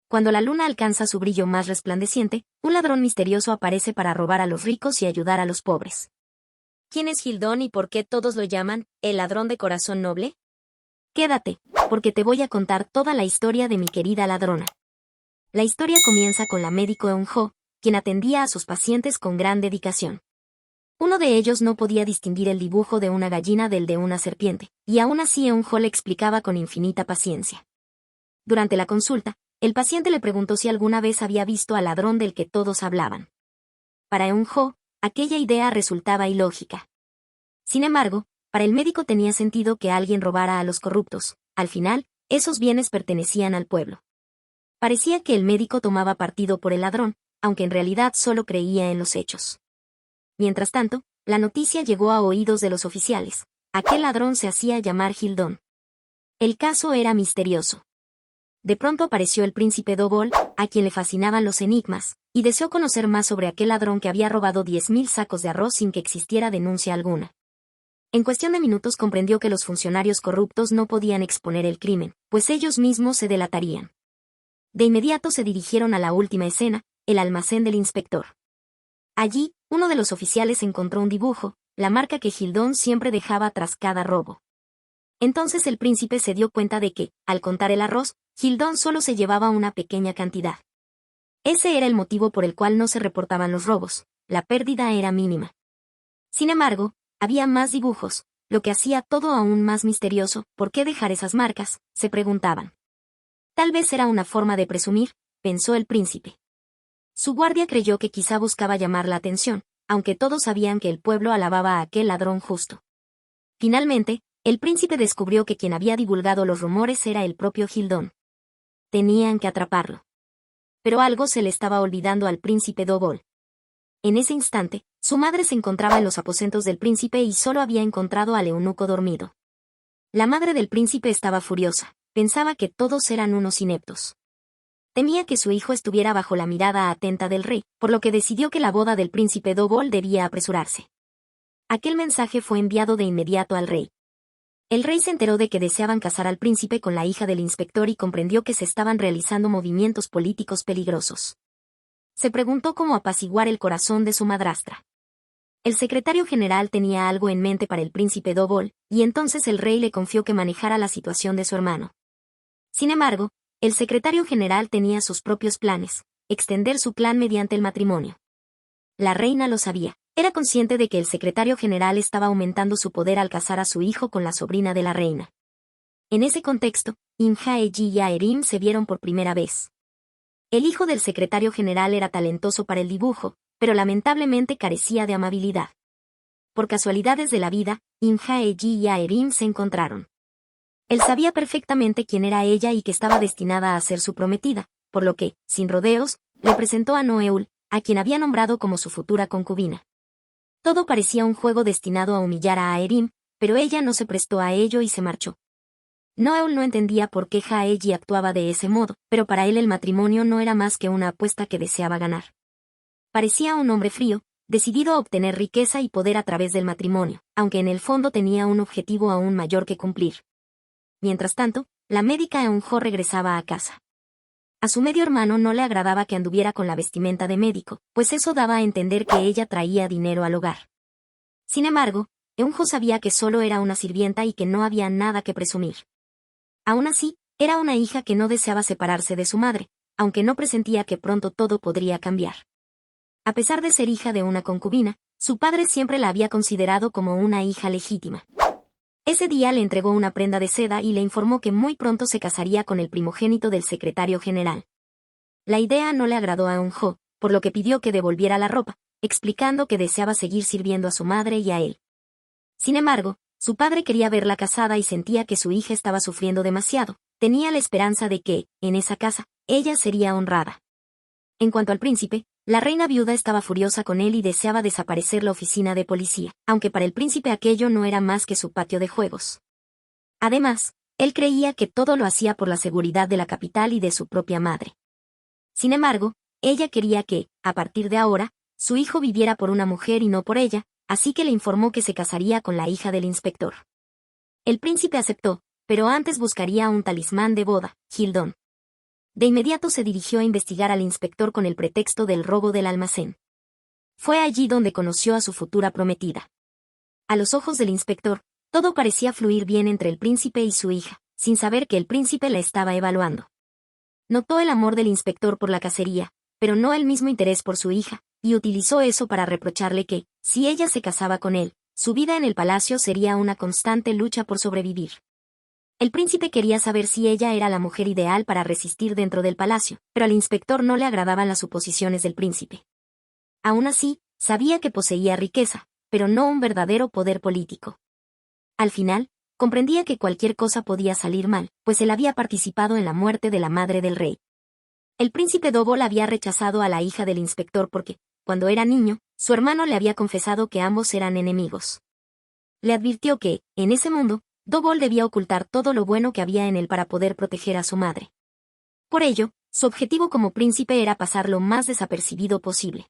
Cuando la luna alcanza su brillo más resplandeciente, un ladrón misterioso aparece para robar a los ricos y ayudar a los pobres. ¿Quién es Hildón y por qué todos lo llaman el ladrón de corazón noble? Quédate, porque te voy a contar toda la historia de mi querida ladrona. La historia comienza con la médico Eun-jo, quien atendía a sus pacientes con gran dedicación. Uno de ellos no podía distinguir el dibujo de una gallina del de una serpiente, y aún así Eun-jo le explicaba con infinita paciencia. Durante la consulta, el paciente le preguntó si alguna vez había visto al ladrón del que todos hablaban. Para Eun-jo, aquella idea resultaba ilógica. Sin embargo, para el médico tenía sentido que alguien robara a los corruptos. Al final, esos bienes pertenecían al pueblo. Parecía que el médico tomaba partido por el ladrón, aunque en realidad solo creía en los hechos. Mientras tanto, la noticia llegó a oídos de los oficiales. Aquel ladrón se hacía llamar Hildón. El caso era misterioso. De pronto apareció el príncipe Do-bol, a quien le fascinaban los enigmas, y deseó conocer más sobre aquel ladrón que había robado 10.000 sacos de arroz sin que existiera denuncia alguna. En cuestión de minutos comprendió que los funcionarios corruptos no podían exponer el crimen, pues ellos mismos se delatarían. De inmediato se dirigieron a la última escena, el almacén del inspector. Allí, uno de los oficiales encontró un dibujo, la marca que Hildón siempre dejaba tras cada robo. Entonces el príncipe se dio cuenta de que, al contar el arroz, Hildón solo se llevaba una pequeña cantidad. Ese era el motivo por el cual no se reportaban los robos, la pérdida era mínima. Sin embargo, había más dibujos, lo que hacía todo aún más misterioso. ¿Por qué dejar esas marcas?, se preguntaban. Tal vez era una forma de presumir, pensó el príncipe. Su guardia creyó que quizá buscaba llamar la atención, aunque todos sabían que el pueblo alababa a aquel ladrón justo. Finalmente, el príncipe descubrió que quien había divulgado los rumores era el propio Hildón. Tenían que atraparlo. Pero algo se le estaba olvidando al príncipe Do-bol. En ese instante, su madre se encontraba en los aposentos del príncipe y solo había encontrado al eunuco dormido. La madre del príncipe estaba furiosa, pensaba que todos eran unos ineptos. Temía que su hijo estuviera bajo la mirada atenta del rey, por lo que decidió que la boda del príncipe Do-bol debía apresurarse. Aquel mensaje fue enviado de inmediato al rey. El rey se enteró de que deseaban casar al príncipe con la hija del inspector y comprendió que se estaban realizando movimientos políticos peligrosos. Se preguntó cómo apaciguar el corazón de su madrastra. El secretario general tenía algo en mente para el príncipe Do-bol, y entonces el rey le confió que manejara la situación de su hermano. Sin embargo, el secretario general tenía sus propios planes, extender su plan mediante el matrimonio. La reina lo sabía. Era consciente de que el secretario general estaba aumentando su poder al casar a su hijo con la sobrina de la reina. En ese contexto, Im Jae-ji y Aerim se vieron por primera vez. El hijo del secretario general era talentoso para el dibujo, pero lamentablemente carecía de amabilidad. Por casualidades de la vida, Im Jae-ji y Aerim se encontraron. Él sabía perfectamente quién era ella y que estaba destinada a ser su prometida, por lo que, sin rodeos, le presentó a Noeul, a quien había nombrado como su futura concubina. Todo parecía un juego destinado a humillar a Aerim, pero ella no se prestó a ello y se marchó. Noeul no entendía por qué Jae-ji actuaba de ese modo, pero para él el matrimonio no era más que una apuesta que deseaba ganar. Parecía un hombre frío, decidido a obtener riqueza y poder a través del matrimonio, aunque en el fondo tenía un objetivo aún mayor que cumplir. Mientras tanto, la médica Eun-jo regresaba a casa. A su medio hermano no le agradaba que anduviera con la vestimenta de médico, pues eso daba a entender que ella traía dinero al hogar. Sin embargo, Eun-jo sabía que solo era una sirvienta y que no había nada que presumir. Aún así, era una hija que no deseaba separarse de su madre, aunque no presentía que pronto todo podría cambiar. A pesar de ser hija de una concubina, su padre siempre la había considerado como una hija legítima. Ese día le entregó una prenda de seda y le informó que muy pronto se casaría con el primogénito del secretario general. La idea no le agradó a Eun-jo, por lo que pidió que devolviera la ropa, explicando que deseaba seguir sirviendo a su madre y a él. Sin embargo, su padre quería verla casada y sentía que su hija estaba sufriendo demasiado. Tenía la esperanza de que, en esa casa, ella sería honrada. En cuanto al príncipe, la reina viuda estaba furiosa con él y deseaba desaparecer la oficina de policía, aunque para el príncipe aquello no era más que su patio de juegos. Además, él creía que todo lo hacía por la seguridad de la capital y de su propia madre. Sin embargo, ella quería que, a partir de ahora, su hijo viviera por una mujer y no por ella, así que le informó que se casaría con la hija del inspector. El príncipe aceptó, pero antes buscaría un talismán de boda, Hildón. de inmediato se dirigió a investigar al inspector con el pretexto del robo del almacén. Fue allí donde conoció a su futura prometida. A los ojos del inspector, todo parecía fluir bien entre el príncipe y su hija, sin saber que el príncipe la estaba evaluando. Notó el amor del inspector por la cacería, pero no el mismo interés por su hija, y utilizó eso para reprocharle que, si ella se casaba con él, su vida en el palacio sería una constante lucha por sobrevivir. El príncipe quería saber si ella era la mujer ideal para resistir dentro del palacio, pero al inspector no le agradaban las suposiciones del príncipe. Aún así, sabía que poseía riqueza, pero no un verdadero poder político. Al final, comprendía que cualquier cosa podía salir mal, pues él había participado en la muerte de la madre del rey. El príncipe Dobol había rechazado a la hija del inspector porque, cuando era niño, su hermano le había confesado que ambos eran enemigos. Le advirtió que, en ese mundo, Dobol debía ocultar todo lo bueno que había en él para poder proteger a su madre. Por ello, su objetivo como príncipe era pasar lo más desapercibido posible.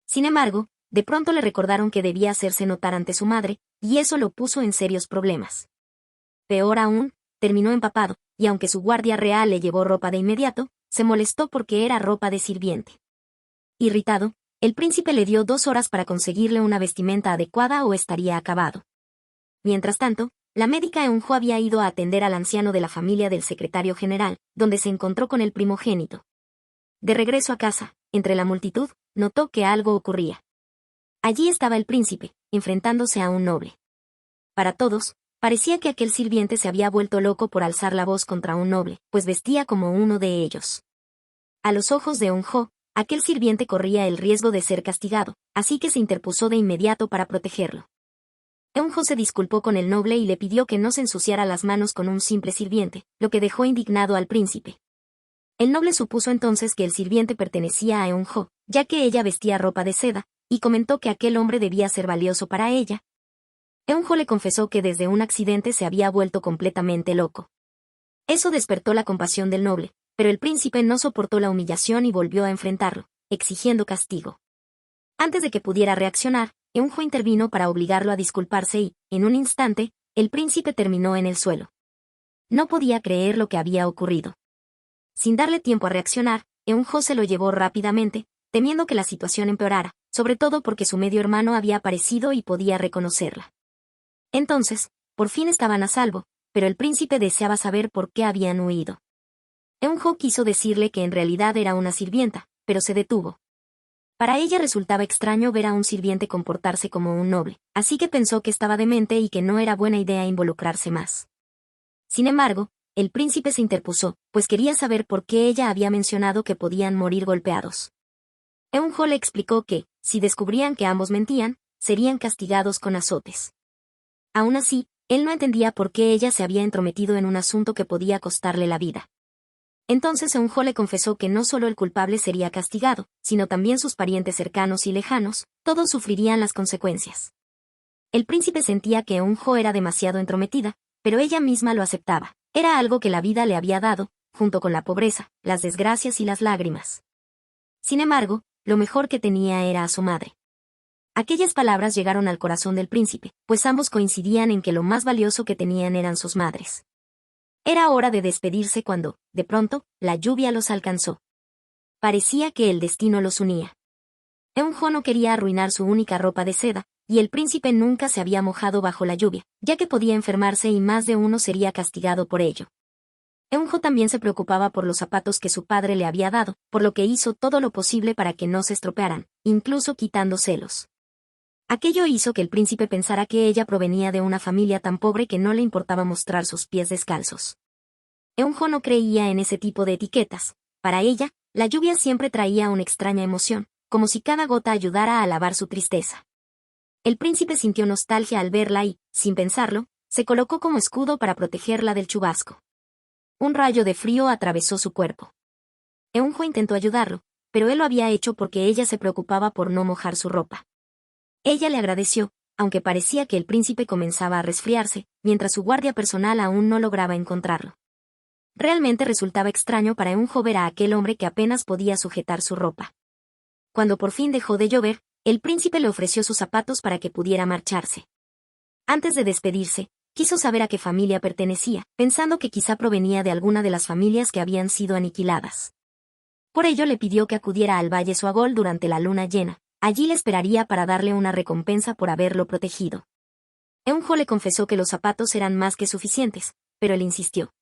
Sin embargo, de pronto le recordaron que debía hacerse notar ante su madre, y eso lo puso en serios problemas. Peor aún, terminó empapado, y aunque su guardia real le llevó ropa de inmediato, se molestó porque era ropa de sirviente. Irritado, el príncipe le dio 2 horas para conseguirle una vestimenta adecuada o estaría acabado. Mientras tanto, la médica Eunjo había ido a atender al anciano de la familia del secretario general, donde se encontró con el primogénito. De regreso a casa, entre la multitud, notó que algo ocurría. Allí estaba el príncipe, enfrentándose a un noble. Para todos, parecía que aquel sirviente se había vuelto loco por alzar la voz contra un noble, pues vestía como uno de ellos. A los ojos de Eunjo, aquel sirviente corría el riesgo de ser castigado, así que se interpuso de inmediato para protegerlo. Eunjo se disculpó con el noble y le pidió que no se ensuciara las manos con un simple sirviente, lo que dejó indignado al príncipe. El noble supuso entonces que el sirviente pertenecía a Eunjo, ya que ella vestía ropa de seda, y comentó que aquel hombre debía ser valioso para ella. Eunjo le confesó que desde un accidente se había vuelto completamente loco. Eso despertó la compasión del noble, pero el príncipe no soportó la humillación y volvió a enfrentarlo, exigiendo castigo. Antes de que pudiera reaccionar, Eunjo intervino para obligarlo a disculparse y, en un instante, el príncipe terminó en el suelo. No podía creer lo que había ocurrido. Sin darle tiempo a reaccionar, Eunjo se lo llevó rápidamente, temiendo que la situación empeorara, sobre todo porque su medio hermano había aparecido y podía reconocerla. Entonces, por fin estaban a salvo, pero el príncipe deseaba saber por qué habían huido. Eunjo quiso decirle que en realidad era una sirvienta, pero se detuvo. Para ella resultaba extraño ver a un sirviente comportarse como un noble, así que pensó que estaba demente y que no era buena idea involucrarse más. Sin embargo, el príncipe se interpuso, pues quería saber por qué ella había mencionado que podían morir golpeados. Eunjo le explicó que, si descubrían que ambos mentían, serían castigados con azotes. Aún así, él no entendía por qué ella se había entrometido en un asunto que podía costarle la vida. Entonces Eunjo le confesó que no solo el culpable sería castigado, sino también sus parientes cercanos y lejanos, todos sufrirían las consecuencias. El príncipe sentía que Eunjo era demasiado entrometida, pero ella misma lo aceptaba. Era algo que la vida le había dado, junto con la pobreza, las desgracias y las lágrimas. Sin embargo, lo mejor que tenía era a su madre. Aquellas palabras llegaron al corazón del príncipe, pues ambos coincidían en que lo más valioso que tenían eran sus madres. Era hora de despedirse cuando, de pronto, la lluvia los alcanzó. Parecía que el destino los unía. Eunjo no quería arruinar su única ropa de seda, y el príncipe nunca se había mojado bajo la lluvia, ya que podía enfermarse y más de uno sería castigado por ello. Eunjo también se preocupaba por los zapatos que su padre le había dado, por lo que hizo todo lo posible para que no se estropearan, incluso quitándoselos. Aquello hizo que el príncipe pensara que ella provenía de una familia tan pobre que no le importaba mostrar sus pies descalzos. Eunjo no creía en ese tipo de etiquetas. Para ella, la lluvia siempre traía una extraña emoción, como si cada gota ayudara a lavar su tristeza. El príncipe sintió nostalgia al verla y, sin pensarlo, se colocó como escudo para protegerla del chubasco. Un rayo de frío atravesó su cuerpo. Eunjo intentó ayudarlo, pero él lo había hecho porque ella se preocupaba por no mojar su ropa. Ella le agradeció, aunque parecía que el príncipe comenzaba a resfriarse, mientras su guardia personal aún no lograba encontrarlo. Realmente resultaba extraño para Eunjo ver a aquel hombre que apenas podía sujetar su ropa. Cuando por fin dejó de llover, el príncipe le ofreció sus zapatos para que pudiera marcharse. Antes de despedirse, Quiso saber a qué familia pertenecía, pensando que quizá provenía de alguna de las familias que habían sido aniquiladas. Por ello le pidió que acudiera al Valle Suagol durante la luna llena. Allí le esperaría para darle una recompensa por haberlo protegido. Eunjo le confesó que los zapatos eran más que suficientes, pero él insistió.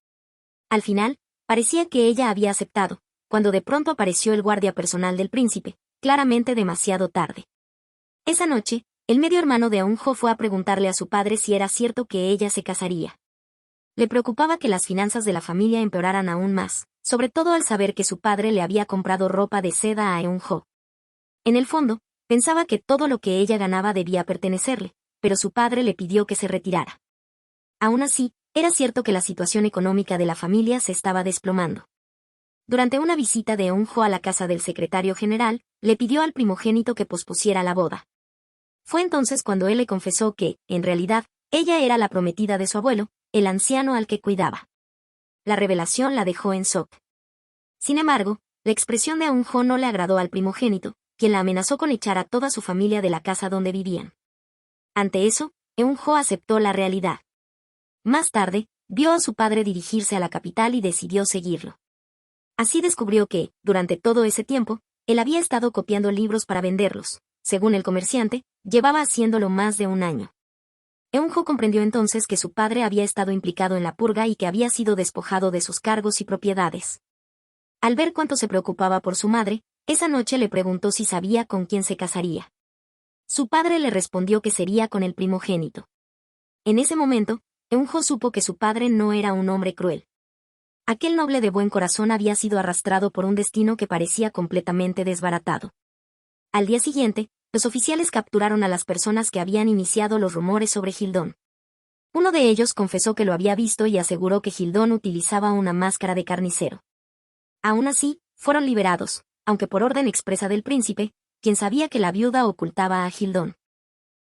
Al final, parecía que ella había aceptado, cuando de pronto apareció el guardia personal del príncipe, claramente demasiado tarde. Esa noche, el medio hermano de Eunjo fue a preguntarle a su padre si era cierto que ella se casaría. Le preocupaba que las finanzas de la familia empeoraran aún más, sobre todo al saber que su padre le había comprado ropa de seda a Eunjo. En el fondo, pensaba que todo lo que ella ganaba debía pertenecerle, pero su padre le pidió que se retirara. Aún así, era cierto que la situación económica de la familia se estaba desplomando. Durante una visita de Eunjo a la casa del secretario general, le pidió al primogénito que pospusiera la boda. Fue entonces cuando él le confesó que, en realidad, ella era la prometida de su abuelo, el anciano al que cuidaba. La revelación la dejó en shock. Sin embargo, la expresión de Eunjo no le agradó al primogénito, quien la amenazó con echar a toda su familia de la casa donde vivían. Ante eso, Eunjo aceptó la realidad. Más tarde, vio a su padre dirigirse a la capital y decidió seguirlo. Así descubrió que, durante todo ese tiempo, él había estado copiando libros para venderlos. Según el comerciante, llevaba haciéndolo más de un año. Eunjo comprendió entonces que su padre había estado implicado en la purga y que había sido despojado de sus cargos y propiedades. Al ver cuánto se preocupaba por su madre, esa noche le preguntó si sabía con quién se casaría. Su padre le respondió que sería con el primogénito. En ese momento, Eunjo supo que su padre no era un hombre cruel. Aquel noble de buen corazón había sido arrastrado por un destino que parecía completamente desbaratado. Al día siguiente, los oficiales capturaron a las personas que habían iniciado los rumores sobre Hildón. Uno de ellos confesó que lo había visto y aseguró que Hildón utilizaba una máscara de carnicero. Aún así, fueron liberados, aunque por orden expresa del príncipe, quien sabía que la viuda ocultaba a Hildón.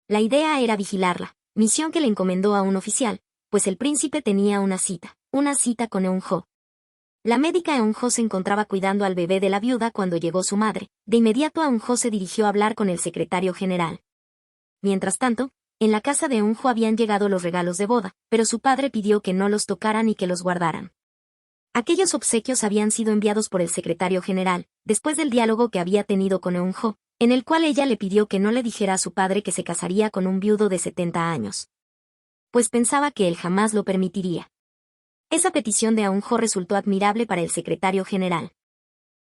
La idea era vigilarla, misión que le encomendó a un oficial, pues el príncipe tenía una cita con Eunjo. La médica Eunjo se encontraba cuidando al bebé de la viuda cuando llegó su madre. De inmediato Eunjo se dirigió a hablar con el secretario general. Mientras tanto, en la casa de Eunjo habían llegado los regalos de boda, pero su padre pidió que no los tocaran y que los guardaran. Aquellos obsequios habían sido enviados por el secretario general, después del diálogo que había tenido con Eunjo, en el cual ella le pidió que no le dijera a su padre que se casaría con un viudo de 70 años. Pues pensaba que él jamás lo permitiría. Esa petición de Eunjo resultó admirable para el secretario general.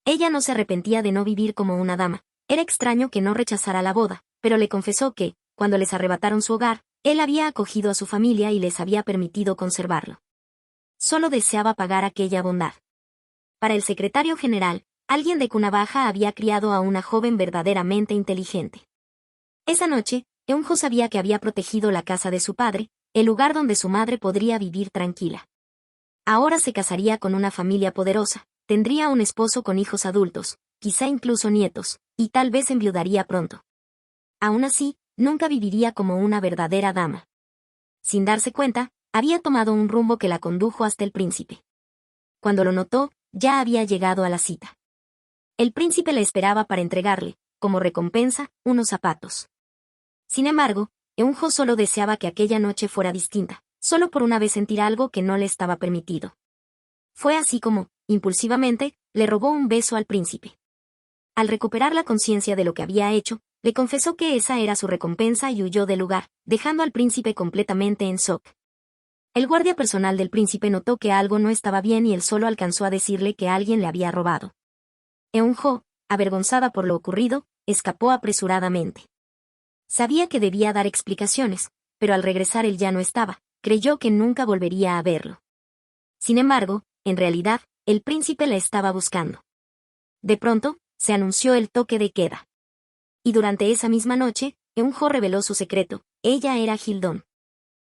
Ella no se arrepentía de no vivir como una dama. Era extraño que no rechazara la boda, pero le confesó que, cuando les arrebataron su hogar, él había acogido a su familia y les había permitido conservarlo. Solo deseaba pagar aquella bondad. Para el secretario general, alguien de cuna baja había criado a una joven verdaderamente inteligente. Esa noche, Eunjo sabía que había protegido la casa de su padre, el lugar donde su madre podría vivir tranquila. Ahora se casaría con una familia poderosa, tendría un esposo con hijos adultos, quizá incluso nietos, y tal vez enviudaría pronto. Aún así, nunca viviría como una verdadera dama. Sin darse cuenta, había tomado un rumbo que la condujo hasta el príncipe. Cuando lo notó, ya había llegado a la cita. El príncipe le esperaba para entregarle, como recompensa, unos zapatos. Sin embargo, Eunjo solo deseaba que aquella noche fuera distinta, solo por una vez sentir algo que no le estaba permitido. Fue así como, impulsivamente, le robó un beso al príncipe. Al recuperar la conciencia de lo que había hecho, le confesó que esa era su recompensa y huyó del lugar, dejando al príncipe completamente en shock. El guardia personal del príncipe notó que algo no estaba bien y él solo alcanzó a decirle que alguien le había robado. Eunjo, avergonzada por lo ocurrido, escapó apresuradamente. Sabía que debía dar explicaciones, pero al regresar él ya no estaba, creyó que nunca volvería a verlo. Sin embargo, en realidad, el príncipe la estaba buscando. De pronto, se anunció el toque de queda. Y durante esa misma noche, Eunjo reveló su secreto: ella era Hildón.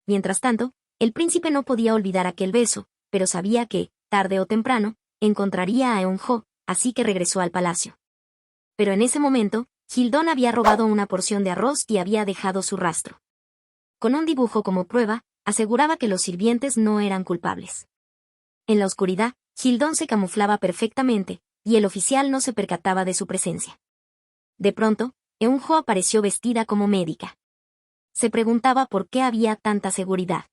Mientras tanto, el príncipe no podía olvidar aquel beso, pero sabía que, tarde o temprano, encontraría a Eunjo, así que regresó al palacio. Pero en ese momento, Hildón había robado una porción de arroz y había dejado su rastro. Con un dibujo como prueba, aseguraba que los sirvientes no eran culpables. En la oscuridad, Hildón se camuflaba perfectamente, y el oficial no se percataba de su presencia. De pronto, Eunjo apareció vestida como médica. Se preguntaba por qué había tanta seguridad.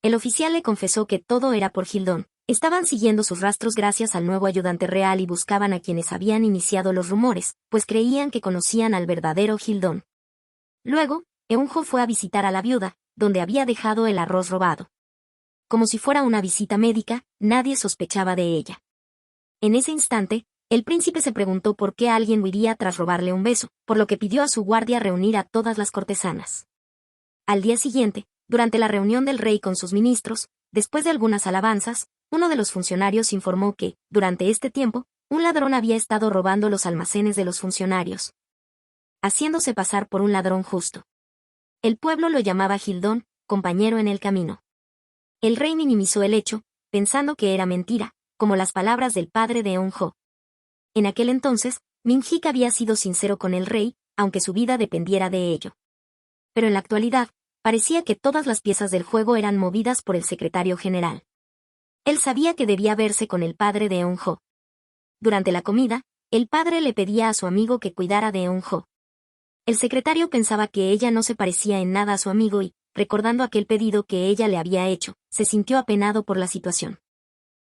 El oficial le confesó que todo era por Hildón. Estaban siguiendo sus rastros gracias al nuevo ayudante real y buscaban a quienes habían iniciado los rumores, pues creían que conocían al verdadero Hildón. Luego, Eunjo fue a visitar a la viuda, donde había dejado el arroz robado. Como si fuera una visita médica, nadie sospechaba de ella. En ese instante, el príncipe se preguntó por qué alguien huiría tras robarle un beso, por lo que pidió a su guardia reunir a todas las cortesanas. Al día siguiente, durante la reunión del rey con sus ministros, después de algunas alabanzas, uno de los funcionarios informó que, durante este tiempo, un ladrón había estado robando los almacenes de los funcionarios, haciéndose pasar por un ladrón justo. El pueblo lo llamaba Hildón, compañero en el camino. El rey minimizó el hecho, pensando que era mentira, como las palabras del padre de Eunjo. En aquel entonces, Minhyik había sido sincero con el rey, aunque su vida dependiera de ello. Pero en la actualidad, parecía que todas las piezas del juego eran movidas por el secretario general. Él sabía que debía verse con el padre de Eunjo. Durante la comida, el padre le pedía a su amigo que cuidara de Eunjo. El secretario pensaba que ella no se parecía en nada a su amigo y, recordando aquel pedido que ella le había hecho, se sintió apenado por la situación.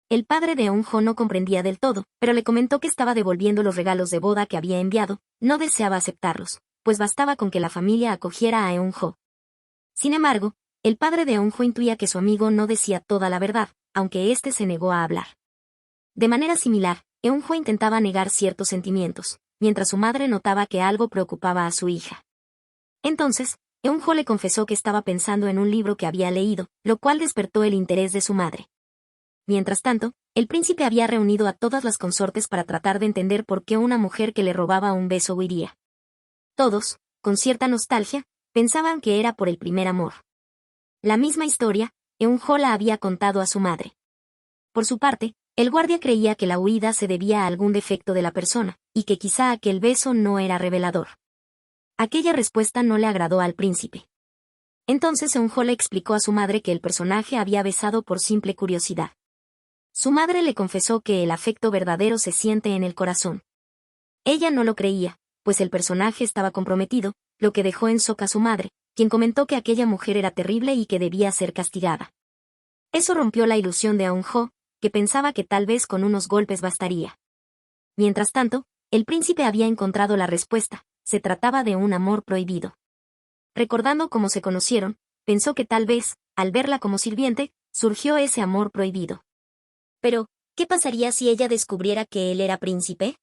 El padre de Eunjo no comprendía del todo, pero le comentó que estaba devolviendo los regalos de boda que había enviado, no deseaba aceptarlos, pues bastaba con que la familia acogiera a Eunjo. Sin embargo, el padre de Eunjo intuía que su amigo no decía toda la verdad, aunque éste se negó a hablar. De manera similar, Eunjo intentaba negar ciertos sentimientos, mientras su madre notaba que algo preocupaba a su hija. Entonces, Eunjo le confesó que estaba pensando en un libro que había leído, lo cual despertó el interés de su madre. Mientras tanto, el príncipe había reunido a todas las consortes para tratar de entender por qué una mujer que le robaba un beso huiría. Todos, con cierta nostalgia, pensaban que era por el primer amor. La misma historia, Eunjo la había contado a su madre. Por su parte, el guardia creía que la huida se debía a algún defecto de la persona, y que quizá aquel beso no era revelador. Aquella respuesta no le agradó al príncipe. Entonces Eunjo le explicó a su madre que el personaje había besado por simple curiosidad. Su madre le confesó que el afecto verdadero se siente en el corazón. Ella no lo creía, pues el personaje estaba comprometido, lo que dejó en shock a su madre, quien comentó que aquella mujer era terrible y que debía ser castigada. Eso rompió la ilusión de Eunjo, que pensaba que tal vez con unos golpes bastaría. Mientras tanto, el príncipe había encontrado la respuesta, se trataba de un amor prohibido. Recordando cómo se conocieron, pensó que tal vez, al verla como sirviente, surgió ese amor prohibido. Pero, ¿qué pasaría si ella descubriera que él era príncipe?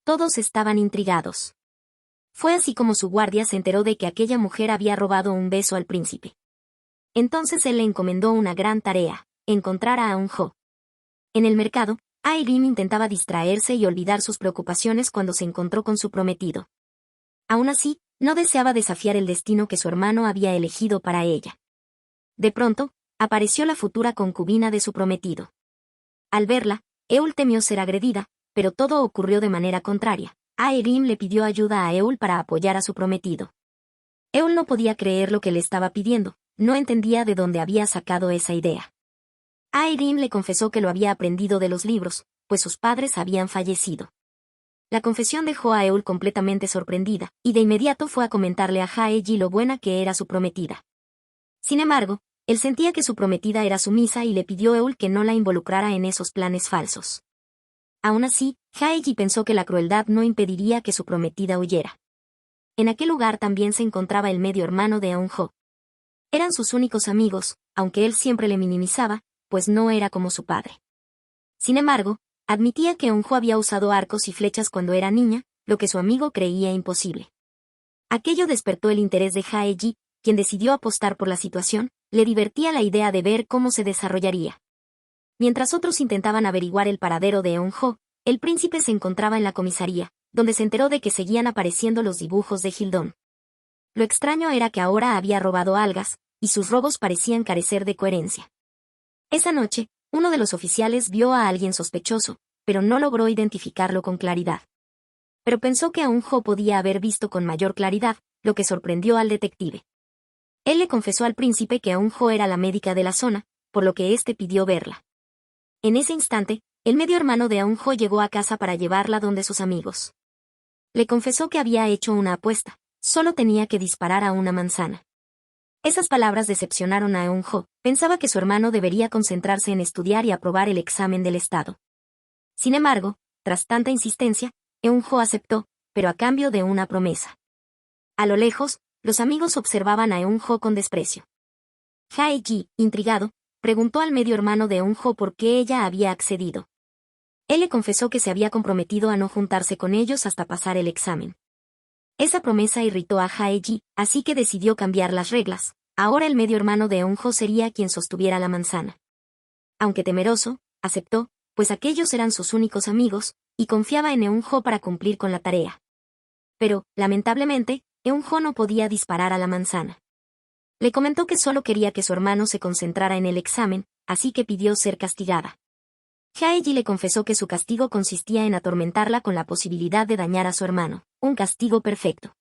Todos estaban intrigados. Fue así como su guardia se enteró de que aquella mujer había robado un beso al príncipe. Entonces él le encomendó una gran tarea, encontrar a Eunjo. En el mercado, Aerim intentaba distraerse y olvidar sus preocupaciones cuando se encontró con su prometido. Aún así, no deseaba desafiar el destino que su hermano había elegido para ella. De pronto, apareció la futura concubina de su prometido. Al verla, Eul temió ser agredida, pero todo ocurrió de manera contraria. Aerim le pidió ayuda a Eul para apoyar a su prometido. Eul no podía creer lo que le estaba pidiendo, no entendía de dónde había sacado esa idea. Aerim le confesó que lo había aprendido de los libros, pues sus padres habían fallecido. La confesión dejó a Eul completamente sorprendida, y de inmediato fue a comentarle a Haeji lo buena que era su prometida. Sin embargo, él sentía que su prometida era sumisa y le pidió a Eul que no la involucrara en esos planes falsos. Aún así, Haeji pensó que la crueldad no impediría que su prometida huyera. En aquel lugar también se encontraba el medio hermano de Eunjo. Eran sus únicos amigos, aunque él siempre le minimizaba, pues no era como su padre. Sin embargo, admitía que Eunjo había usado arcos y flechas cuando era niña, lo que su amigo creía imposible. Aquello despertó el interés de Haeji, quien decidió apostar por la situación, le divertía la idea de ver cómo se desarrollaría. Mientras otros intentaban averiguar el paradero de Eunjo, el príncipe se encontraba en la comisaría, donde se enteró de que seguían apareciendo los dibujos de Hildón. Lo extraño era que ahora había robado algas, y sus robos parecían carecer de coherencia. Esa noche, uno de los oficiales vio a alguien sospechoso, pero no logró identificarlo con claridad. Pero pensó que Eunjo podía haber visto con mayor claridad, lo que sorprendió al detective. Él le confesó al príncipe que Eunjo era la médica de la zona, por lo que éste pidió verla. En ese instante, el medio hermano de Eunjo llegó a casa para llevarla donde sus amigos. Le confesó que había hecho una apuesta, solo tenía que disparar a una manzana. Esas palabras decepcionaron a Eun-jo. Pensaba que su hermano debería concentrarse en estudiar y aprobar el examen del estado. Sin embargo, tras tanta insistencia, Eun-jo aceptó, pero a cambio de una promesa. A lo lejos, los amigos observaban a Eun-jo con desprecio. Jae-ji, intrigado, preguntó al medio hermano de Eun-jo por qué ella había accedido. Él le confesó que se había comprometido a no juntarse con ellos hasta pasar el examen. Esa promesa irritó a Jae-ji, así que decidió cambiar las reglas. Ahora el medio hermano de Eun-jo sería quien sostuviera la manzana. Aunque temeroso, aceptó, pues aquellos eran sus únicos amigos, y confiaba en Eun-jo para cumplir con la tarea. Pero, lamentablemente, Eun-jo no podía disparar a la manzana. Le comentó que solo quería que su hermano se concentrara en el examen, así que pidió ser castigada. Jae-ji le confesó que su castigo consistía en atormentarla con la posibilidad de dañar a su hermano, un castigo perfecto.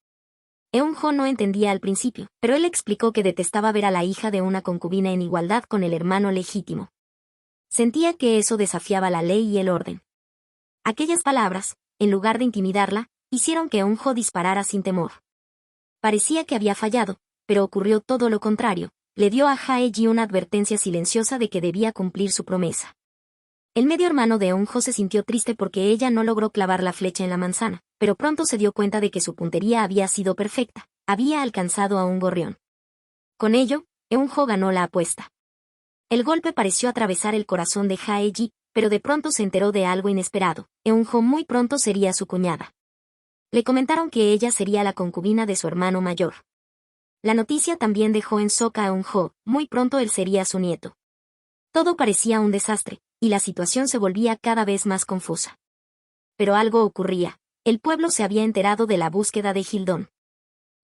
Eun-jo no entendía al principio, pero él explicó que detestaba ver a la hija de una concubina en igualdad con el hermano legítimo. Sentía que eso desafiaba la ley y el orden. Aquellas palabras, en lugar de intimidarla, hicieron que Eun-jo disparara sin temor. Parecía que había fallado, pero ocurrió todo lo contrario. Le dio a Jae-ji una advertencia silenciosa de que debía cumplir su promesa. El medio hermano de Eun-jo se sintió triste porque ella no logró clavar la flecha en la manzana, pero pronto se dio cuenta de que su puntería había sido perfecta, había alcanzado a un gorrión. Con ello, Eun-jo ganó la apuesta. El golpe pareció atravesar el corazón de Jae-ji, pero de pronto se enteró de algo inesperado. Eun-jo muy pronto sería su cuñada. Le comentaron que ella sería la concubina de su hermano mayor. La noticia también dejó en shock a Eun-jo, muy pronto él sería su nieto. Todo parecía un desastre, y la situación se volvía cada vez más confusa. Pero algo ocurría. El pueblo se había enterado de la búsqueda de Hildón.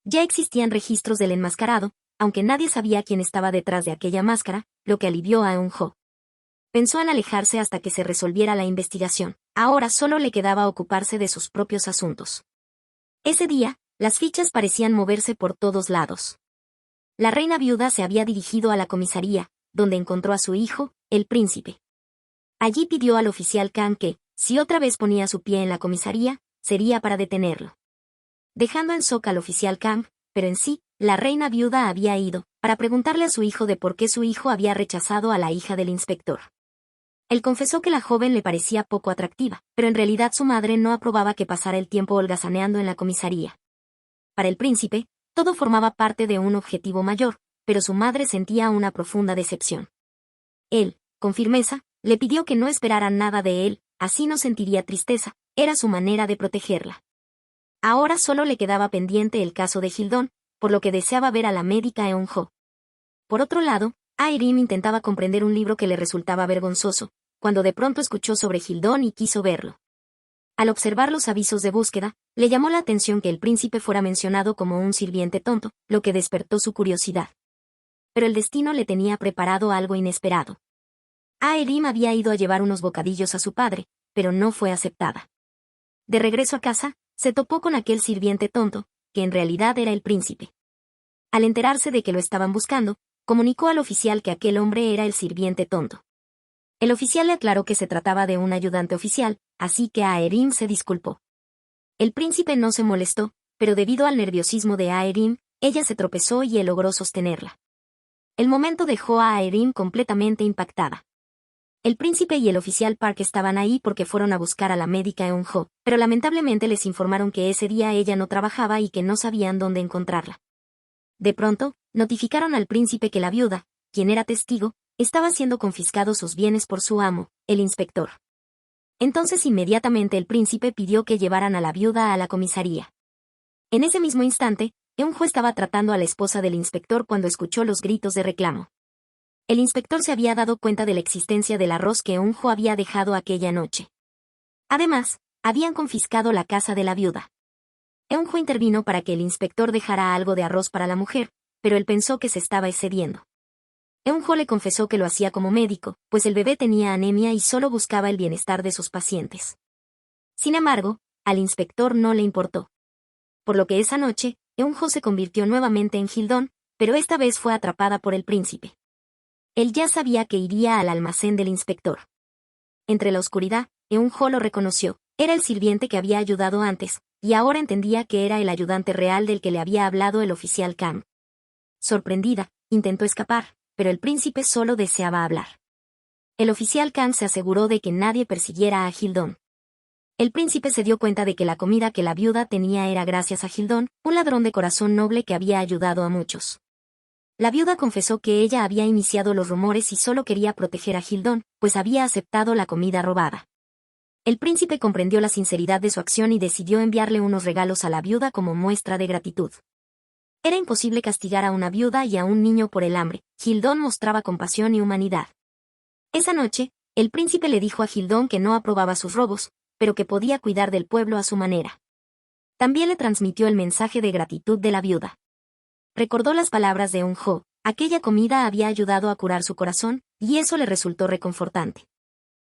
Ya existían registros del enmascarado, aunque nadie sabía quién estaba detrás de aquella máscara, lo que alivió a Eun-jo. Pensó en alejarse hasta que se resolviera la investigación. Ahora solo le quedaba ocuparse de sus propios asuntos. Ese día, las fichas parecían moverse por todos lados. La reina viuda se había dirigido a la comisaría, donde encontró a su hijo, el príncipe. Allí pidió al oficial Kang que, si otra vez ponía su pie en la comisaría, sería para detenerlo. Dejando en shock al oficial Kang, pero en sí, la reina viuda había ido, para preguntarle a su hijo de por qué su hijo había rechazado a la hija del inspector. Él confesó que la joven le parecía poco atractiva, pero en realidad su madre no aprobaba que pasara el tiempo holgazaneando en la comisaría. Para el príncipe, todo formaba parte de un objetivo mayor, pero su madre sentía una profunda decepción. Él, con firmeza, le pidió que no esperara nada de él, así no sentiría tristeza, era su manera de protegerla. Ahora solo le quedaba pendiente el caso de Hildón, por lo que deseaba ver a la médica Eun-jo. Por otro lado, Ae-rim intentaba comprender un libro que le resultaba vergonzoso, cuando de pronto escuchó sobre Hildón y quiso verlo. Al observar los avisos de búsqueda, le llamó la atención que el príncipe fuera mencionado como un sirviente tonto, lo que despertó su curiosidad. Pero el destino le tenía preparado algo inesperado. Ae-rim había ido a llevar unos bocadillos a su padre, pero no fue aceptada. De regreso a casa, se topó con aquel sirviente tonto, que en realidad era el príncipe. Al enterarse de que lo estaban buscando, comunicó al oficial que aquel hombre era el sirviente tonto. El oficial le aclaró que se trataba de un ayudante oficial, así que Ae-rim se disculpó. El príncipe no se molestó, pero debido al nerviosismo de Ae-rim, ella se tropezó y él logró sostenerla. El momento dejó a Ae-rim completamente impactada. El príncipe y el oficial Park estaban ahí porque fueron a buscar a la médica Eun-jo, pero lamentablemente les informaron que ese día ella no trabajaba y que no sabían dónde encontrarla. De pronto, notificaron al príncipe que la viuda, quien era testigo, estaba siendo confiscados sus bienes por su amo, el inspector. Entonces inmediatamente el príncipe pidió que llevaran a la viuda a la comisaría. En ese mismo instante, Eun-jo estaba tratando a la esposa del inspector cuando escuchó los gritos de reclamo. El inspector se había dado cuenta de la existencia del arroz que Eun-jo había dejado aquella noche. Además, habían confiscado la casa de la viuda. Eun-jo intervino para que el inspector dejara algo de arroz para la mujer, pero él pensó que se estaba excediendo. Eun-jo le confesó que lo hacía como médico, pues el bebé tenía anemia y solo buscaba el bienestar de sus pacientes. Sin embargo, al inspector no le importó. Por lo que esa noche, Eun-jo se convirtió nuevamente en Hildón, pero esta vez fue atrapada por el príncipe. Él ya sabía que iría al almacén del inspector. Entre la oscuridad, Eun-jo lo reconoció, era el sirviente que había ayudado antes, y ahora entendía que era el ayudante real del que le había hablado el oficial Kang. sorprendida, intentó escapar, pero el príncipe solo deseaba hablar. El oficial Kang se aseguró de que nadie persiguiera a Hildón. El príncipe se dio cuenta de que la comida que la viuda tenía era gracias a Hildón, un ladrón de corazón noble que había ayudado a muchos. La viuda confesó que ella había iniciado los rumores y solo quería proteger a Hildón, pues había aceptado la comida robada. El príncipe comprendió la sinceridad de su acción y decidió enviarle unos regalos a la viuda como muestra de gratitud. Era imposible castigar a una viuda y a un niño por el hambre. Hildón mostraba compasión y humanidad. Esa noche, el príncipe le dijo a Hildón que no aprobaba sus robos, pero que podía cuidar del pueblo a su manera. También le transmitió el mensaje de gratitud de la viuda. Recordó las palabras de Eun-jo, aquella comida había ayudado a curar su corazón, y eso le resultó reconfortante.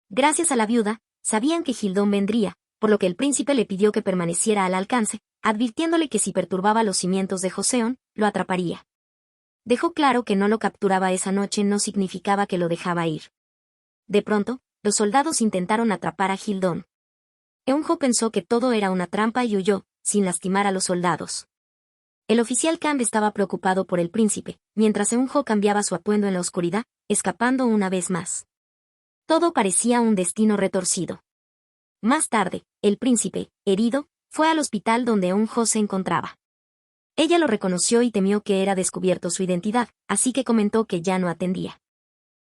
Gracias a la viuda, sabían que Hildón vendría, por lo que el príncipe le pidió que permaneciera al alcance, advirtiéndole que si perturbaba los cimientos de Joseon, lo atraparía. Dejó claro que no lo capturaba esa noche no significaba que lo dejaba ir. De pronto, los soldados intentaron atrapar a Hildón. Eun-jo pensó que todo era una trampa y huyó, sin lastimar a los soldados. El oficial Kang estaba preocupado por el príncipe, mientras Eun-jo cambiaba su atuendo en la oscuridad, escapando una vez más. Todo parecía un destino retorcido. Más tarde, el príncipe, herido, fue al hospital donde Eun-jo se encontraba. Ella lo reconoció y temió que era descubierto su identidad, así que comentó que ya no atendía.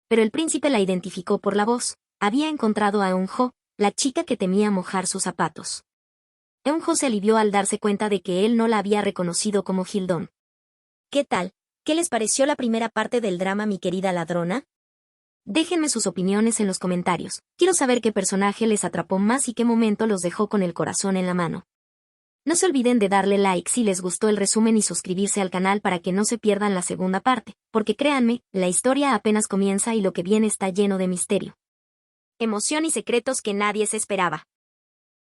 Pero el príncipe la identificó por la voz, había encontrado a Eun-jo, la chica que temía mojar sus zapatos. Eun-jo se alivió al darse cuenta de que él no la había reconocido como Hildón. ¿Qué tal? ¿Qué les pareció la primera parte del drama, mi querida ladrona? Déjenme sus opiniones en los comentarios. Quiero saber qué personaje les atrapó más y qué momento los dejó con el corazón en la mano. No se olviden de darle like si les gustó el resumen y suscribirse al canal para que no se pierdan la segunda parte, porque créanme, la historia apenas comienza y lo que viene está lleno de misterio, emoción y secretos que nadie se esperaba.